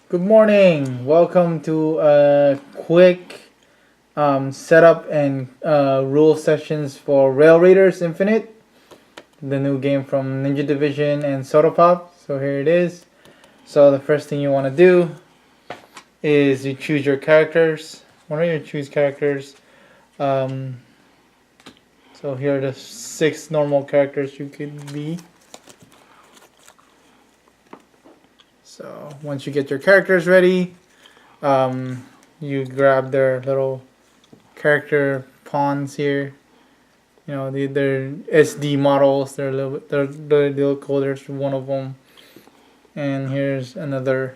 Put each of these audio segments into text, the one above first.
Good morning. Welcome to a quick setup and rule sessions for Rail Raiders Infinite, the new game from Ninja Division and Soda Pop. So here it is. So the first thing you want to do is you choose your characters. One of your choose characters. Um, so here are the 6 normal characters you could be. So once you get your characters ready, you grab their little character pawns here. You know, they're SD models. They're a little bit, they're a little cool. There's one of them, and here's another,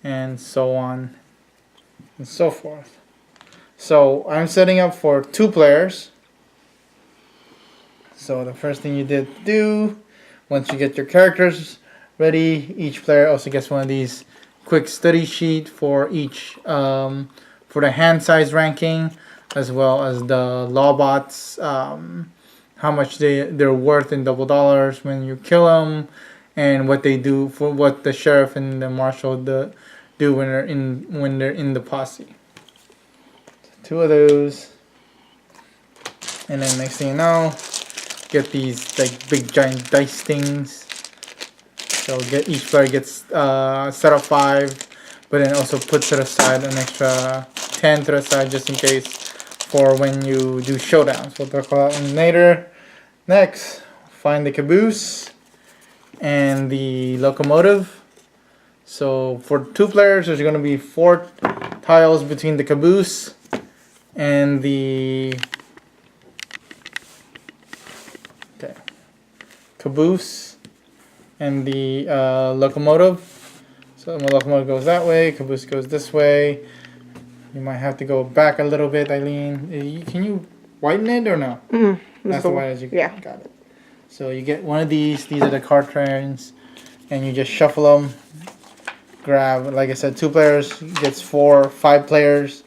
and so on and so forth. So I'm setting up for 2 players. So the first thing you did do, once you get your characters ready, each player also gets one of these quick study sheet for each for the hand size ranking, as well as the lawbots, how much they're worth in double dollars when you kill them, and what they do for what the sheriff and the marshal do when they're in the posse. 2 of those, and then next thing you know, get these like big giant dice things. So each player gets set of 5, but then also put to the side an extra 10 to the side just in case for when you do showdowns. We'll talk about them later. Next, find the caboose and the locomotive. So for 2 players, there's going to be 4 tiles between the caboose and the caboose and the locomotive. So my locomotive goes that way, caboose goes this way. You might have to go back a little bit, Eileen. Can you whiten it or no? That's the white as you got it. So you get one of these. These are the card trains, and you just shuffle them. Grab, like I said, 2 players gets 4. 5 players,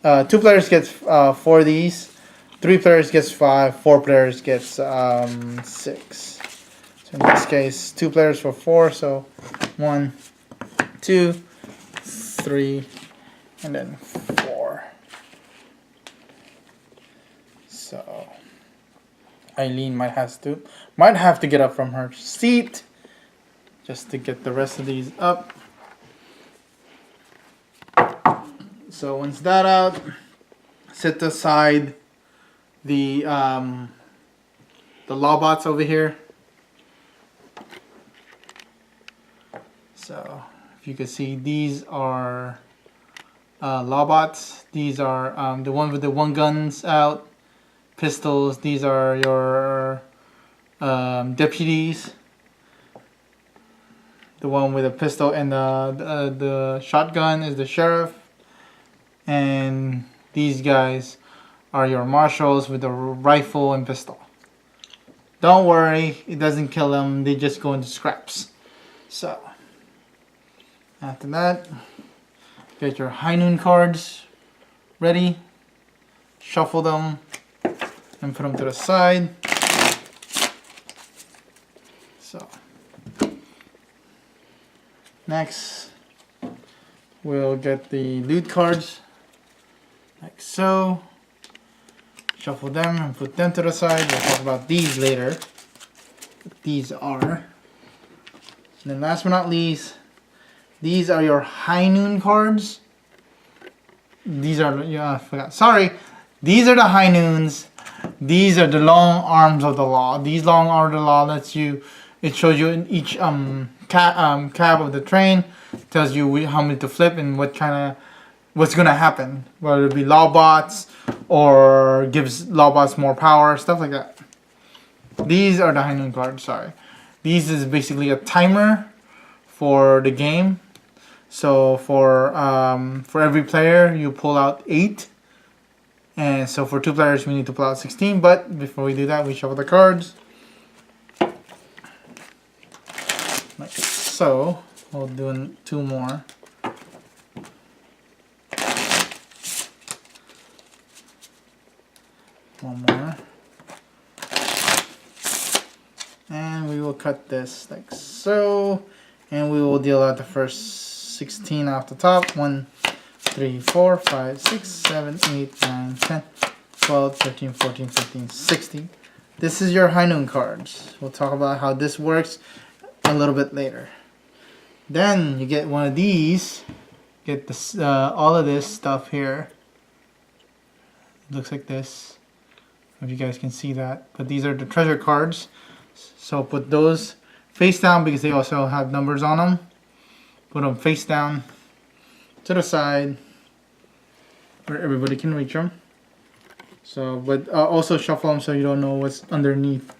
2 players gets 4 of these. 3 players gets 5. 4 players gets 6. So in this case, 2 players for 4. So 1, 2, 3, and then 4. So Eileen might have to get up from her seat just to get the rest of these up. So once that out, set aside the lawbots over here. So if you can see, these are lawbots. These are the one with the 1 guns out, pistols. These are your deputies. The one with a pistol and the shotgun is the sheriff. And these guys are your marshals with a rifle and pistol. Don't worry, it doesn't kill them. They just go into scraps. So after that, get your high noon cards ready. Shuffle them and put them to the side. So next, we'll get the loot cards like so. Shuffle them and put them to the side. We'll talk about these later. What these are. And then last but not least, these are your high noon cards. These are, I forgot. Sorry. These are the high noons. These are the long arms of the law. These long arms of the law lets you, it shows you in each cab of the train. Tells you how many to flip and what's gonna happen. Whether it be lawbots or gives lawbots more power, stuff like that. These are the high noon cards, sorry. These is basically a timer for the game. So for every player you pull out 8. And so for 2 players we need to pull out 16, but before we do that we shuffle the cards. Like so. We'll do 2 more. One more. And we will cut this like so. And we will deal out the first 16 off the top. 1, 3, 4, 5, 6, 7, 8, 9, 10, 12, 13, 14, 15, 16. This is your high noon cards. We'll talk about how this works a little bit later. Then you get one of these. Get this, all of this stuff here. It looks like this. If you guys can see that. But these are the treasure cards. So put those face down because they also have numbers on them. Put them face down to the side where everybody can reach them. So, but also shuffle them so you don't know what's underneath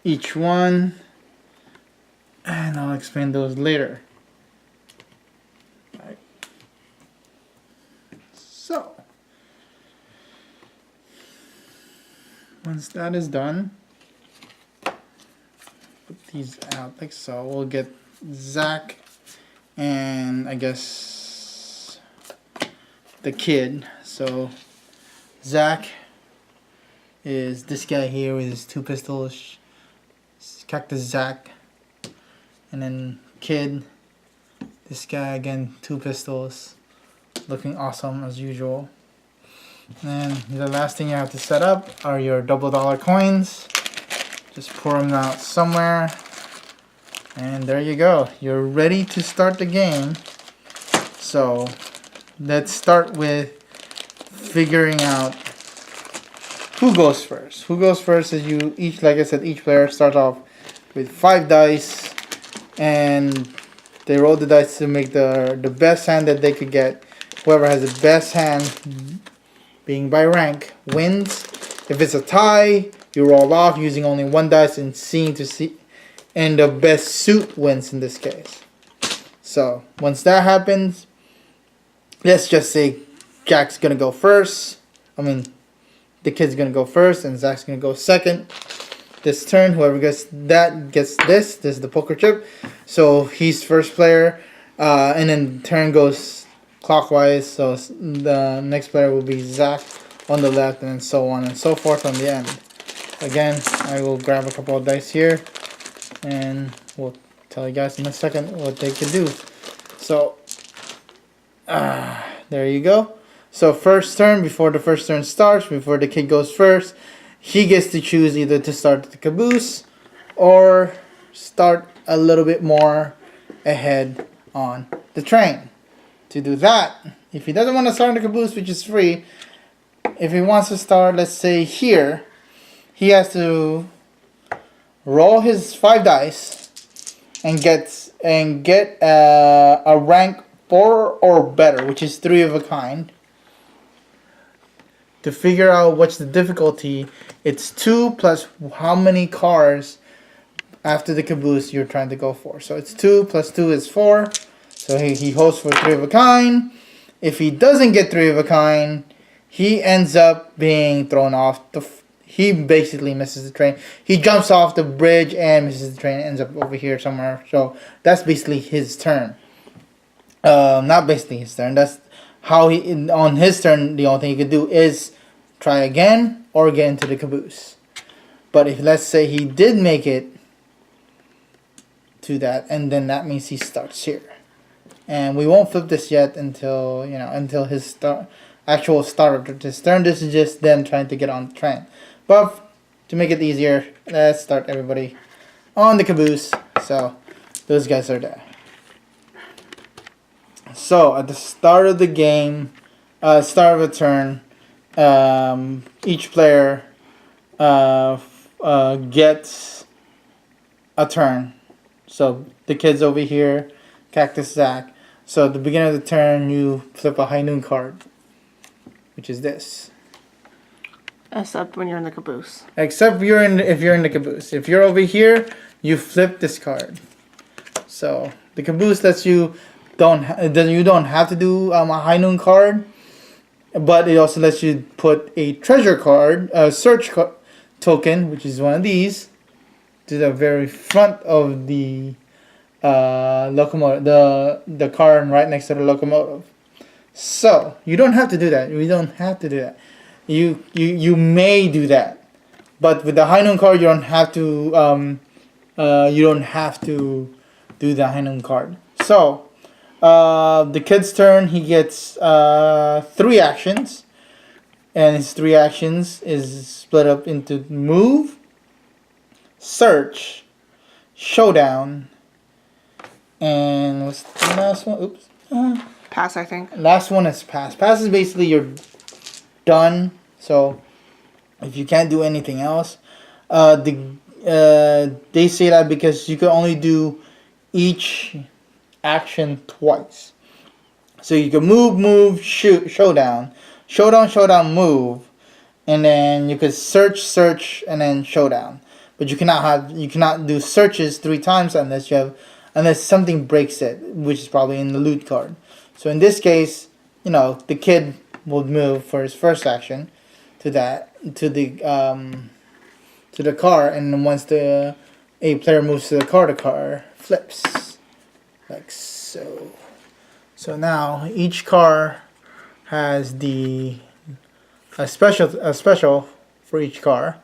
each one. And I'll explain those later. Right. So, once that is done, put these out like so. We'll get Zach and I guess the kid. So Zach is this guy here with his 2 pistols, Cactus Zach, and then kid, this guy again, 2 pistols, looking awesome as usual. And the last thing you have to set up are your double dollar coins. Just pour them out somewhere. And there you go. You're ready to start the game. So let's start with figuring out who goes first. Who goes first is you each, like I said, each player starts off with 5 dice. And they roll the dice to make the best hand that they could get. Whoever has the best hand, being by rank, wins. If it's a tie, you roll off using only 1 dice and seeing to see, and the best suit wins in this case. So once that happens, let's just say Jack's gonna go first. I mean, the kid's gonna go first, and Zach's gonna go second. This turn, whoever gets that gets this. This is the poker chip. So he's first player, and then turn goes clockwise. So the next player will be Zach on the left, and so on and so forth on the end. Again, I will grab a couple of dice here, and we'll tell you guys in a second what they can do. So, there you go. So first turn, before the first turn starts, before the kid goes first, he gets to choose either to start the caboose or start a little bit more ahead on the train. To do that, if he doesn't want to start the caboose, which is free, if he wants to start, let's say here, he has to roll his 5 dice and get a rank 4 or better, which is 3 of a kind. To figure out what's the difficulty, it's 2 plus how many cars after the caboose you're trying to go for. So it's 2 plus 2 is 4. So he hopes for 3 of a kind. If he doesn't get 3 of a kind, he ends up being thrown off. He basically misses the train. He jumps off the bridge and misses the train and ends up over here somewhere. So that's basically his turn. Not basically his turn. That's how he, on his turn, the only thing he could do is try again or get into the caboose. But if, let's say, he did make it to that, and then that means he starts here. And we won't flip this yet until, until his actual start of his turn. This is just them trying to get on the train. But to make it easier, let's start everybody on the caboose. So those guys are there. So at the start of the game, start of a turn, each player gets a turn. So the kid's over here, Cactus Zach. So at the beginning of the turn, you flip a high noon card, which is this. Except when you're in the caboose. Except if you're in the caboose. If you're over here, you flip this card. So the caboose lets you don't have to do a high noon card, but it also lets you put a treasure card, a search token, which is one of these, to the very front of the locomotive, the car right next to the locomotive. So you don't have to do that. We don't have to do that. You may do that, but with the high noon card, you don't have to. You don't have to do the high noon card. So The kid's turn. He gets 3 actions, and his 3 actions is split up into move, search, showdown, and what's the last one? Oops. Pass, I think. Last one is pass. Pass is basically you're done. So if you can't do anything else, they say that because you can only do each action twice. So you can move, shoot, showdown, move, and then you could search, and then showdown. But you cannot do searches 3 times unless something breaks it, which is probably in the loot card. So in this case, the kid will move for his first action to the car, and then once a player moves to the car flips like so. So now each car has a special for each car.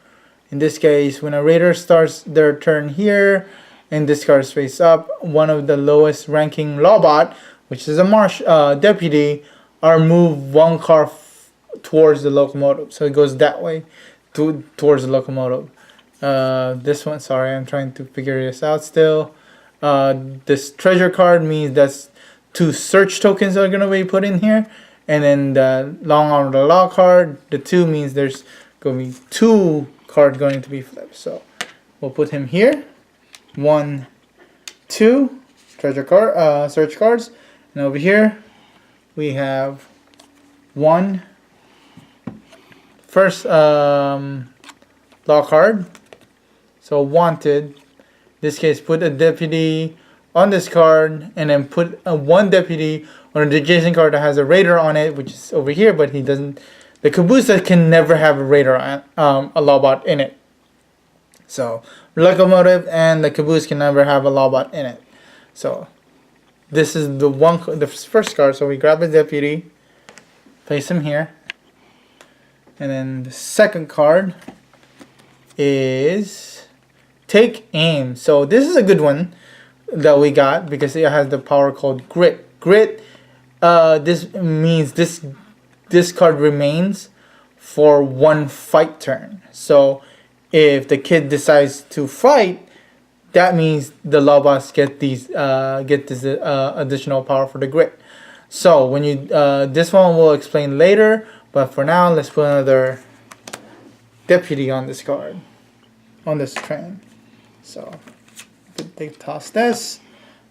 In this case, when a raider starts their turn here and this car is face up, one of the lowest ranking lawbot, which is a deputy, are move 1 car towards the locomotive. So it goes that way towards the locomotive. This one, sorry, I'm trying to figure this out still. This treasure card means that's 2 search tokens are going to be put in here. And then the long arm of the law card, the 2 means there's going to be 2 cards going to be flipped. So we'll put him here. 1, 2 treasure card, search cards. And over here we have 1 first law card. So wanted. In this case, put a deputy on this card, and then put 1 deputy on the adjacent card that has a raider on it, which is over here, but he doesn't. The caboose can never have a raider on a lawbot in it. So locomotive and the caboose can never have a lawbot in it. So this is the first card. So we grab the deputy, place him here, and then the second card is take aim. So this is a good one that we got because it has the power called grit. Grit. This means this card remains for 1 fight turn. So if the kid decides to fight, that means the lawbots get this additional power for the grit. So when you this one we'll explain later, but for now let's put another deputy on this card, on this train. So they toss this.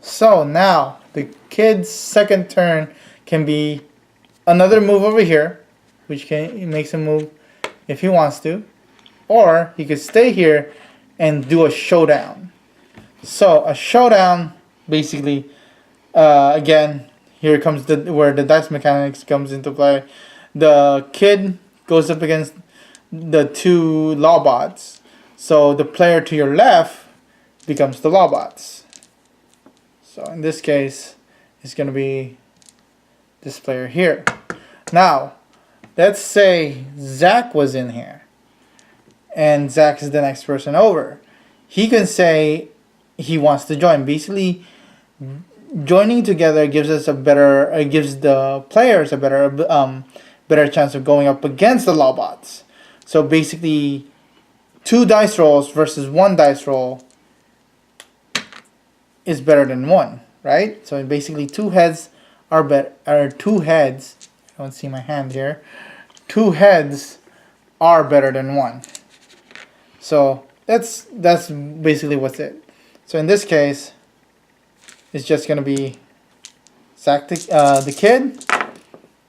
So now the kid's second turn can be another move over here, which makes him move if he wants to, or he could stay here and do a showdown. So a showdown, basically, again, here comes where the dice mechanics comes into play. The kid goes up against the 2 lawbots. So the player to your left becomes the lawbots. So in this case, it's going to be this player here. Now, let's say Zach was in here, and Zach is the next person over. He can say he wants to join. Basically, joining together gives us gives the players a better chance of going up against the lawbots. So basically, 2 dice rolls versus 1 dice roll is better than 1, right? So basically 2 heads are better. Or 2 heads. I don't see my hand here. 2 heads are better than 1. So that's basically what's it. So in this case, it's just gonna be Zach the kid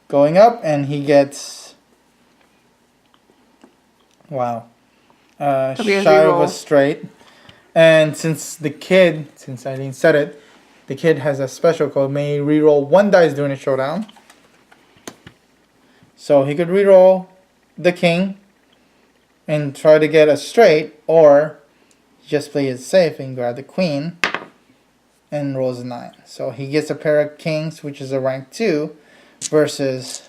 going up, and he gets shy of a straight. And since I didn't set it, the kid has a special code, may reroll 1 dice during a showdown. So he could reroll the king and try to get a straight, or just play it safe and grab the queen and rolls a 9. So he gets a pair of kings, which is a rank 2, versus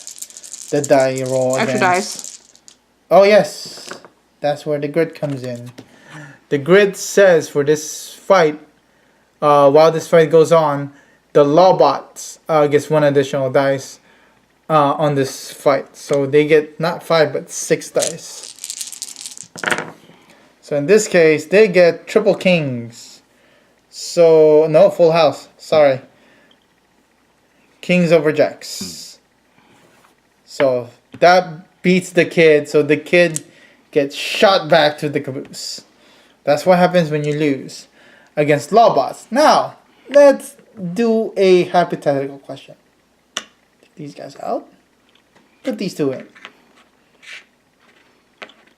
the die you roll Extra against. dice. Oh yes, that's where the grid comes in. The grid says for this fight, while this fight goes on, the Lawbots gets 1 additional dice on this fight. So they get not 5 but 6 dice. So in this case, they get triple kings. So no, full house. Sorry. Kings over jacks. So that beats the kid. So the kid gets shot back to the caboose. That's what happens when you lose against Lawbots. Now, let's do a hypothetical question. Take these guys out. Put these two in.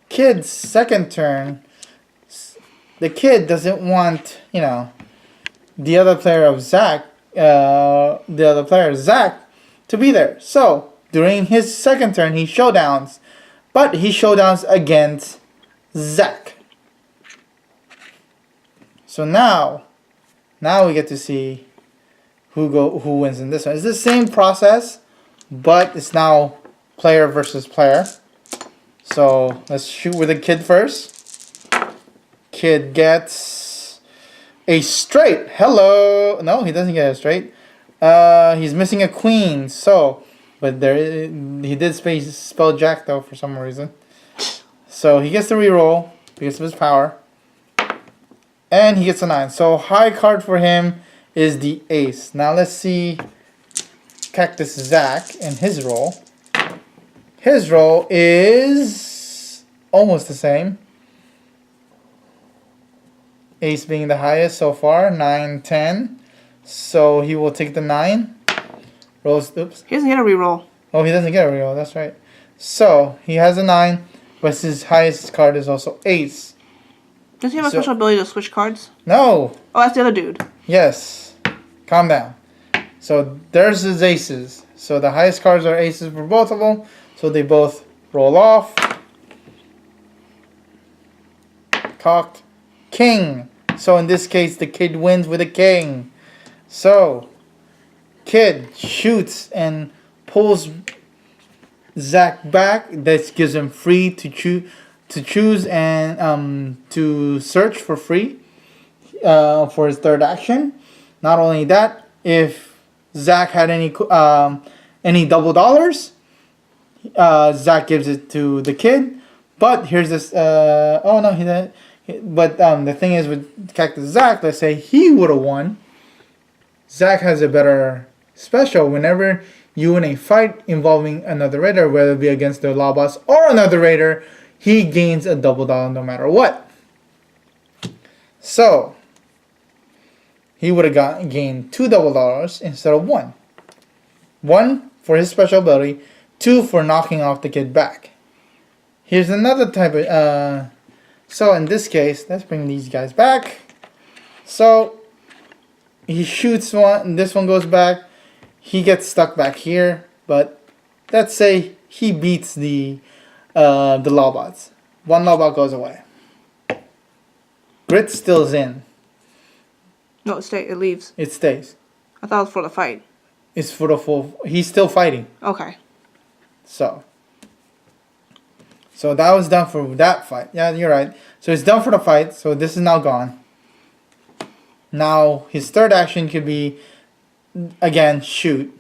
Kid's second turn. The kid doesn't want, the other player of Zach, to be there. So, during his second turn, he showdowns. But he showdowns against Zach. So now we get to see who wins in this one. It's the same process, but it's now player versus player. So let's shoot with the kid first. Kid gets a straight. Hello. No, he doesn't get a straight. He's missing a queen. So, but he did spell jack though for some reason. So he gets to reroll because of his power. And he gets a 9. So high card for him is the ace. Now let's see Cactus Zach and his roll. His roll is almost the same. Ace being the highest so far, 9, 10. So he will take the 9. Rolls, oops. He doesn't get a reroll. Oh, he doesn't get a reroll, that's right. So he has a 9, but his highest card is also ace. Does he have a special ability to switch cards? No. Oh, that's the other dude. Yes. Calm down. So there's his aces. So the highest cards are aces for both of them. So they both roll off. Cocked. King. So in this case, the kid wins with a king. So kid shoots and pulls Zach back. That gives him free to choose and to search for free for his third action. Not only that, if Zach had any double dollars, Zach gives it to the kid. But here's this. Oh no, he didn't. But the thing is with Cactus Zach, let's say he would have won. Zach has a better special. Whenever you win a fight involving another raider, whether it be against the Lawbots or another raider, he gains a double dollar no matter what. So he would have gained 2 double dollars instead of 1. 1 for his special ability, 2 for knocking off the kid back. Here's another type of so in this case, let's bring these guys back. So he shoots one, this one goes back. He gets stuck back here, but let's say he beats the Lawbots. 1 Lawbot goes away. Grit still's in. No, it leaves. It stays. I thought it was for the fight. It's for the full. He's still fighting. Okay. So that was done for that fight. Yeah, you're right. So it's done for the fight. So this is now gone. Now his third action could be, again, shoot.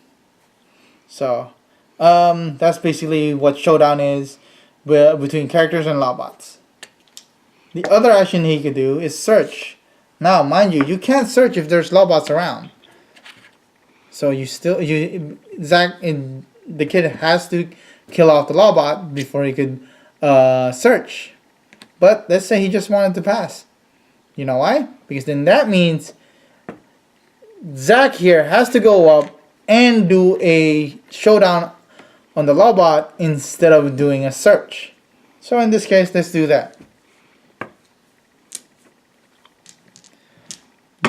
So that's basically what Showdown is between characters and Lawbots. The other action he could do is search. Now, mind you can't search if there's Lawbots around. So Zach, the kid has to kill off the Lawbot before he could search. But let's say he just wanted to pass. You know why? Because then that means Zach here has to go up and do a showdown on the Lawbot instead of doing a search. So in this case, let's do that.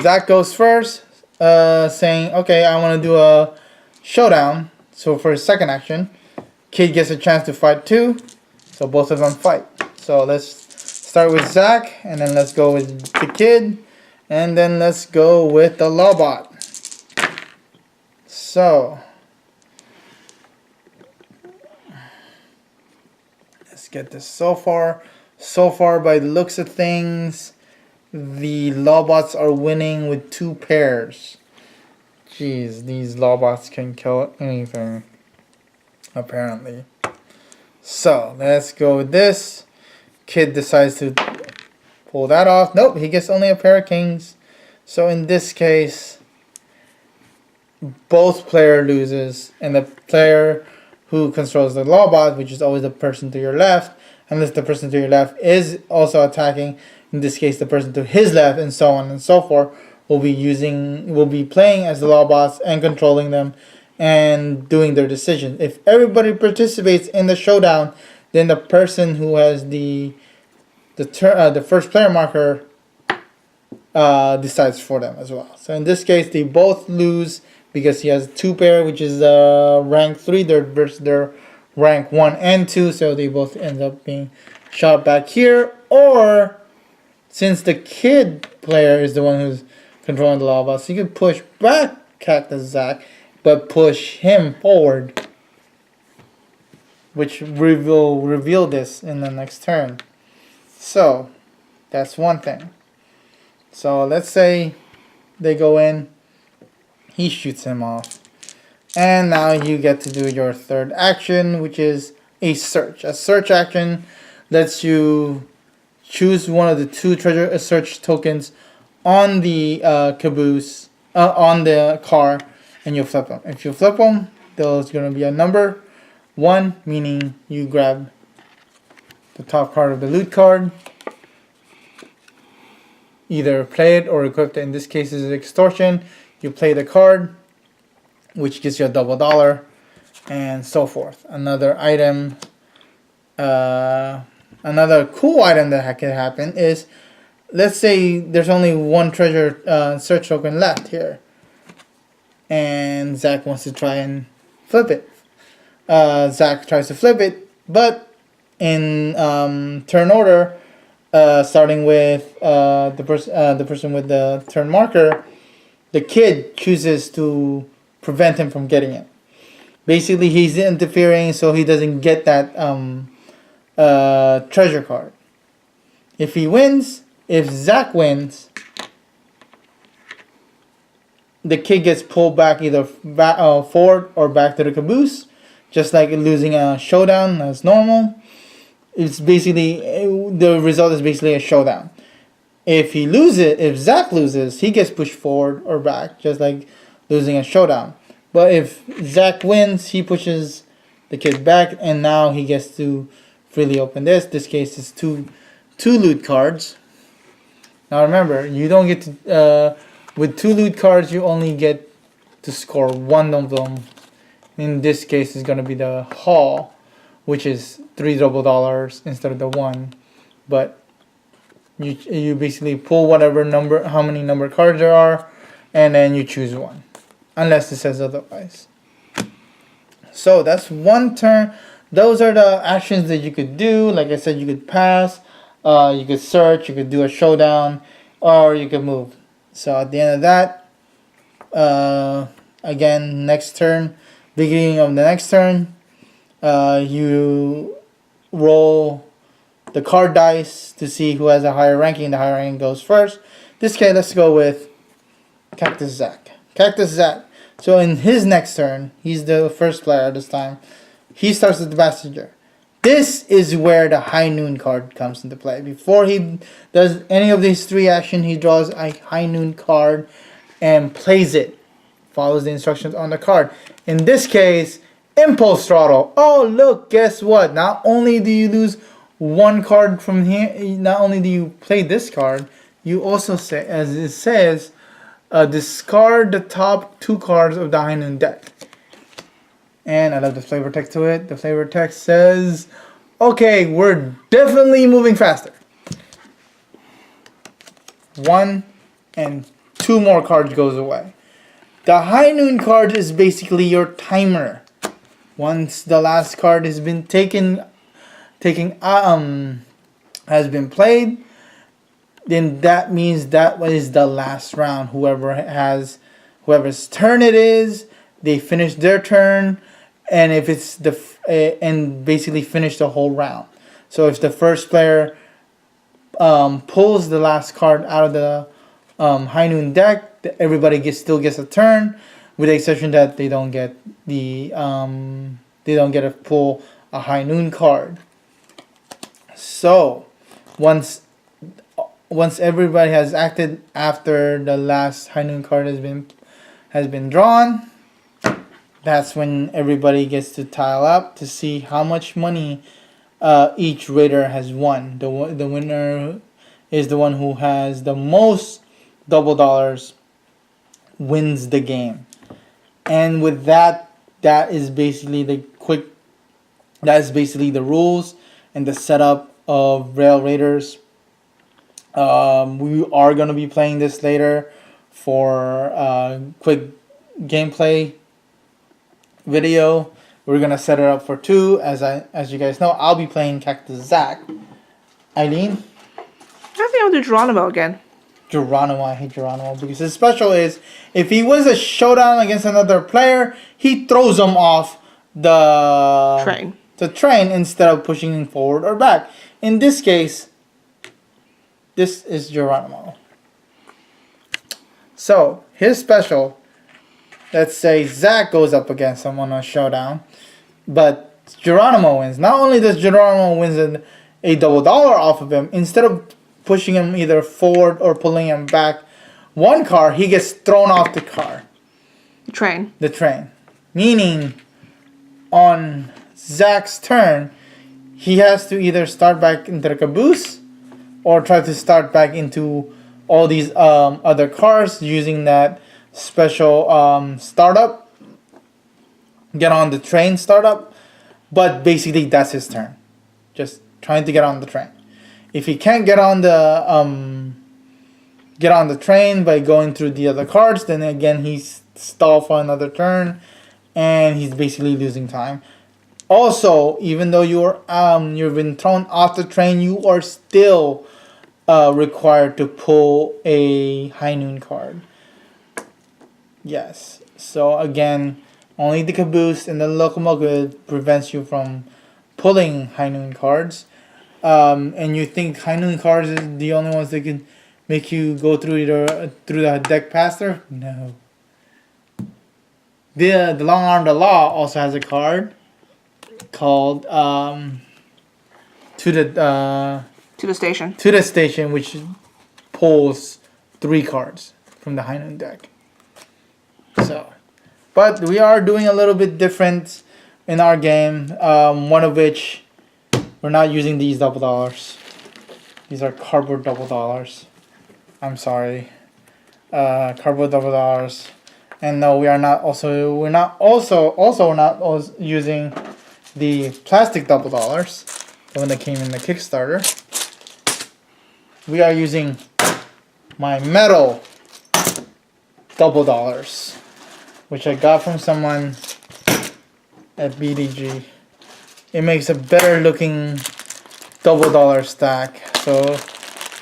Zach goes first, saying, okay, I want to do a showdown. So for his second action, Kid gets a chance to fight too. So both of them fight. So let's start with Zach, and then let's go with the Kid, and then let's go with the Lawbot. So let's get this. So far by the looks of things, the Lawbots are winning with 2 pairs. Jeez, these Lawbots can kill anything, apparently. So, let's go with this. Kid decides to pull that off. Nope, he gets only a pair of kings. So in this case, both player loses, and the player who controls the Lawbot, which is always the person to your left, unless the person to your left is also attacking, in this case the person to his left, and so on and so forth, will be playing as the Lawbots and controlling them and doing their decision. If everybody participates in the showdown, then the person who has the first player marker decides for them as well. So in this case, they both lose because he has 2 pair, which is rank 3. They're versus their rank 1 and 2, so they both end up being shot back here. Or since the kid player is the one who's controlling the Lawbots, he could push back Cactus Zack, but push him forward, which we will reveal this in the next turn. So that's one thing. So let's say they go in, he shoots him off, and now you get to do your third action, which is a search. A search action lets you choose one of the 2 treasure search tokens on the caboose, on the car, and you flip them. If you flip them, there's going to be a number 1, meaning you grab the top card of the loot card, either play it or equip it. In this case, is extortion. You play the card, which gives you a double dollar, and so forth. Another item, another cool item that can happen is, let's say there's only 1 treasure search token left here, and Zack wants to try and flip it. Zack tries to flip it, but in turn order, starting with the person with the turn marker, the kid chooses to prevent him from getting it. Basically, he's interfering so he doesn't get that treasure card. If he wins, if Zack wins, the kid gets pulled back either forward or back to the caboose, just like losing a showdown as normal. It's basically, the result is basically a showdown. If Zack loses, he gets pushed forward or back, just like losing a showdown. But if Zack wins, he pushes the kid back, and now he gets to freely open this. This case is two loot cards. Now remember, you don't get to, with 2 loot cards, you only get to score 1 of them. In this case, it's going to be the haul, which is 3 double dollars instead of the 1. But you basically pull whatever number, how many number cards there are, and then you choose 1, unless it says otherwise. So that's 1 turn. Those are the actions that you could do. Like I said, you could pass, you could search, you could do a showdown, or you could move. So at the end of that, again, next turn, beginning of the next turn, you roll the card dice to see who has a higher ranking. The higher ranking goes first. This case, let's go with Cactus Zack. Cactus Zack. So in his next turn, he's the first player this time. He starts with the messenger. This is where the High Noon card comes into play. Before he does any of these 3 actions, he draws a High Noon card and plays it. Follows the instructions on the card. In this case, Impulse Throttle. Oh, look, guess what? Not only do you lose 1 card from here, not only do you play this card, you also say, as it says, discard the top 2 cards of the High Noon deck. And I love the flavor text to it. The flavor text says, okay, we're definitely moving faster. 1 and 2 more cards goes away. The High Noon card is basically your timer. Once the last card has been has been played, then that means that is the last round. Whoever's turn it is, they finish their turn, and if it's and basically finish the whole round. So if the first player pulls the last card out of the High Noon deck, everybody still gets a turn. with the exception that they don't get a pull a high noon card. So once everybody has acted after the last high noon card has been drawn, that's when everybody gets to tile up to see how much money each raider has won. The winner is the one who has the most double dollars wins the game. And with that is basically the rules and the setup of Rail Raiders. We are going to be playing this later for quick gameplay video. We're going to set it up for 2. As you guys know, I'll be playing Cactus Zack. Eileen? I think I'll do Geronimo again. Geronimo, I hate Geronimo because his special is if he wins a showdown against another player, he throws him off the train instead of pushing him forward or back. In this case, this is Geronimo. So his special, let's say Zack goes up against someone on a showdown, but Geronimo wins. Not only does Geronimo wins a double dollar off of him, instead of pushing him either forward or pulling him back one car, he gets thrown off the car. The train. Meaning, on Zack's turn, he has to either start back into the caboose or try to start back into all these other cars using that special startup. Get on the train startup. But basically, that's his turn. Just trying to get on the train. If he can't get on the train by going through the other cards, then again he's stalled for another turn, and he's basically losing time. Also, even though you've been thrown off the train, you are still required to pull a high noon card. Yes. So again, only the caboose and the locomotive prevents you from pulling high noon cards. And you think high noon cards is the only ones that can make you go through the deck faster? No. The Long Arm the Law also has a card called to the station, which pulls 3 cards from the high noon deck. So, but we are doing a little bit different in our game. One of which, we're not using these double dollars. These are cardboard double dollars. I'm sorry. Cardboard double dollars. And no, we're not using the plastic double dollars, the one that came in the Kickstarter. We are using my metal double dollars, which I got from someone at BDG. It makes a better looking double dollar stack. So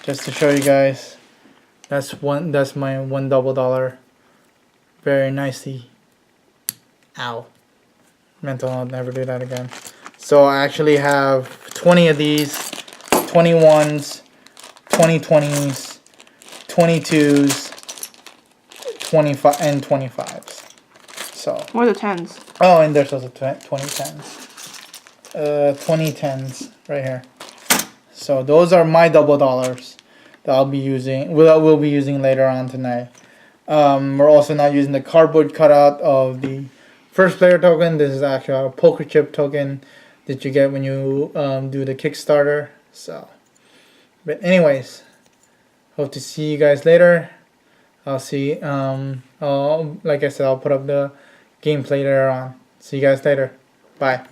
just to show you guys, that's my one double dollar. Very nicely. Ow. Mental note, never do that again. So I actually have 20 of these, 21s, 2020s, 22s, 25 and 25s. So. What are the 10s? Oh, and there's also 2010s. 2010s right here. So those are my double dollars that I'll be using. We'll be using later on tonight. We're also not using the cardboard cutout of the first player token. This is actually a poker chip token that you get when you do the Kickstarter. So, but anyways, hope to see you guys later. I'll see. Like I said, I'll put up the gameplay later on. See you guys later. Bye.